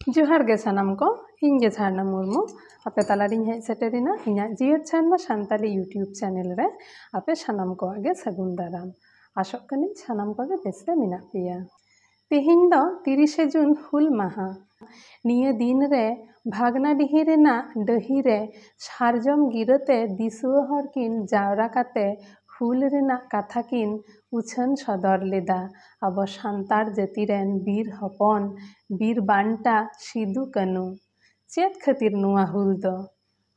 जोहार गे सानाम को इन गे झारना मुर्मू आपे तालारिन हेज सेटेरिना इना जियर झारना सानताली यूट्यूब चैनल रे आपे सानाम को आगे सगुन दाराम आशोक कनी सानाम को आगे बेसरे मिना पेया तेहिन दो 30 जून हुल माहा निये दिन रे भागनाडिही रेना डही रे सारजम गिरते दिसुआ हर किन जावरा काते हुल रेना कथा किन उछन सदर लेदा अब सान्तार जातिरेन बीर हपन बीर बांटा सिदु कानु चेत खातिर नुआ हुल दो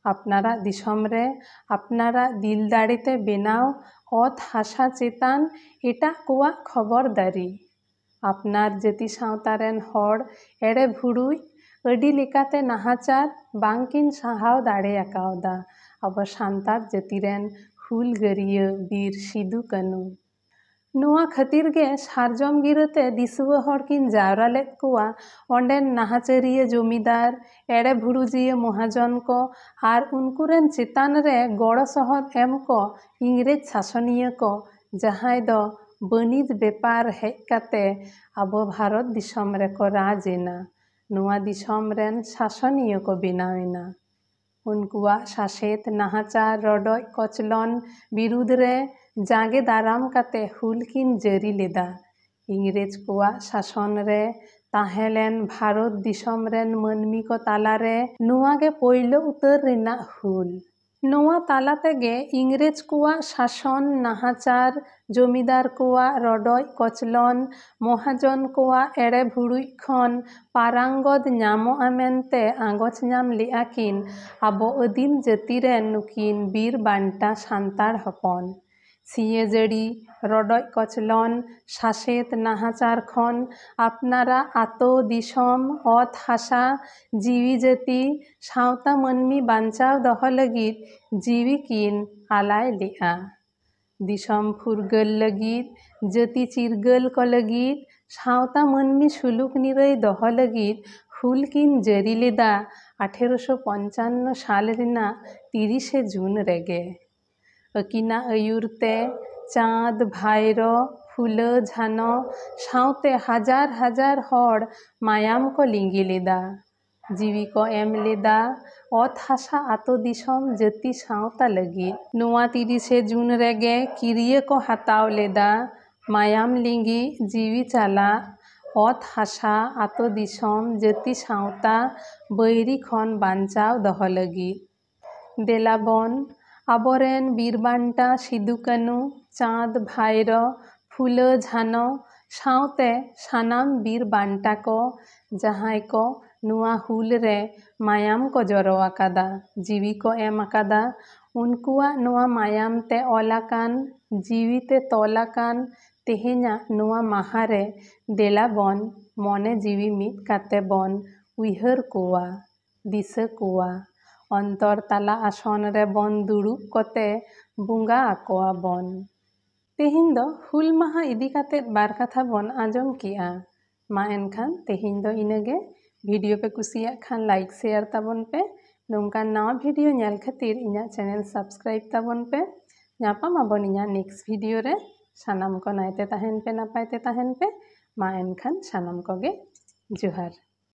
आपनारा दिसम रे आपनारा दिल दाड़ेते बेनाव ओत हासा चेतान एटा कोआ खबरदारी आपनार जाति सावतारेन हर एड़े भुड़ुई अडी लेकाते नाहाचार बांकिन साहाव दाड़े आकावदा अब सान्तार जातिरेन हुलगारिया बीर सिदु कानु नोआ खातिर गे सारजम गिरते दिसुआ हर किन जावरा लेद कोआ ओंडेन नाहाचारिया जमीदार एड़े भुड़ुजिया महाजन को आर उनकुरेन चेतान रे गड़ सहद एम को इंग्रेज शासनिया को जहाय दो बनिज बेपार हेज काते आबो भारत दिसम रे को राजेना नोआ दिसम रेन शासनिया को बेनावेना उनकुआ सासेत नाहाचार रडोय कचलन बिरुद रे जागे दाराम काते हुलकिन जारी लेदा इंग्रेज कोआ शासन रे ताहेलेन भारत दिसम रेन मानमी को तालारे नोआ गे पोइलो उतर रेना हुल नोआ ताला तेगे इंग्रेज कोआ शासन नाहाचार जमीदार कोआ रडोय कचलन महाजन कोआ एड़े भुड़ुई खन पारांगद नामो आमेनते आगोच नाम लेआकिन आबो आदिम जातिरेन नुकिन बीर बांटा सान्तार हपन सिये जड़ी रडोय कचलन सासेत नाहाचार खन आपनारा आतो दिसम ओत हासा जीवी जाति सावता मानमी बांचाव दह लगिद जीवी किन आलाय लेआ दिसम फुरगल लगिद जाति चिरगल को लगिद सावता मानमी सुलुक निरय दह लगिद हुल किन जारी लेदा 1855 साल रेना 30 जून रेगे अकिना आयुरते चाँद भाईरो फुला झानो सावते हजार हजार हर मायाम को लिंगी लेदा जीवी को एम लेदा ओत हासा आतो दिसम जाति सावता लगी नोआ 30 जून रेगे किरिये को हताव लेदा मायाम लिंगी जीवी चाला ओत हासा आतो दिसम जाति सावता बैरी खन बांचाव दह लगी देलाबन आबोरेन बीरबांटा सिदु कानु चाँद भाईरो फुला झानो सावते सानाम बीर बांटा को जहाय को नुआ हुल रे मायाम को जरो आकादा जीवी को एम आकादा उनकुआ नुआ मायाम ते ओलाकान जीवी ते तोलाकान तेहेना नुआ माहारे देलाबन मने जीवी मित काते बन उइहर कोआ दिसा कोआ अंतर ताला आसन रे बन दुड़ुब कोते बुंगा आकोआ बन तेहिन दो हुल माहा इदी काते बार कथा बन आजम किया मा एनखान तेहिन दो इनगे वीडियो पे कुसिया खान लाइक शेयर ताबन पे नोंका नवा वीडियो नेल खातिर इना चैनल सब्सक्राइब ताबन पे नापाम आबन इना नेक्स्ट वीडियो रे सानाम को नायते ताहेन पे नापायते ताहेन पे मा एनखान सानाम को गे जोहार।